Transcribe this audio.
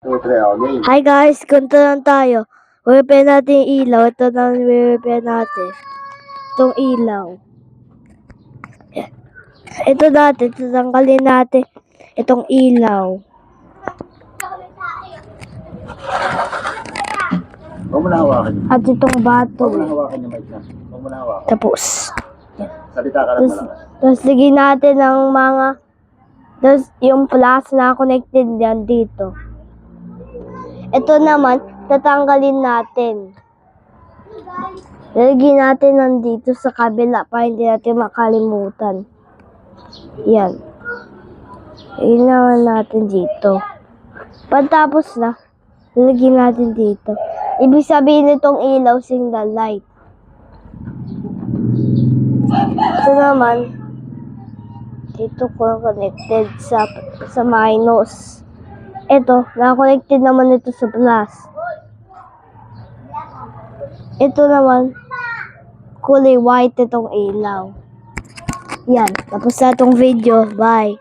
2, 3, okay. Hi guys, ganito lang tayo. Repair natin yung ilaw. Ito na repair natin. Itong ilaw. Ito natin, tatanggalin natin itong ilaw. Huwag mo na hawakan yun. At itong bato. Huwag mo na hawakan yung mic na. Huwag mo na hawakan. Tapos. Salita ka lang malakas. Tapos ligyan natin ng mga, tapos yung plus na connected yan dito. Ito naman, tatanggalin natin. Lagyan natin nandito sa kabila para hindi natin makalimutan. Yan. Ilagyan natin dito. Pagtapos na, lagyan natin dito. Ibig sabihin nitong ilaw, signal light. Ito naman, dito ko connected sa minus. Ito, naka-connected naman ito sa plus. Ito naman, kulay white itong ilaw. Yan, tapos na itong video. Bye!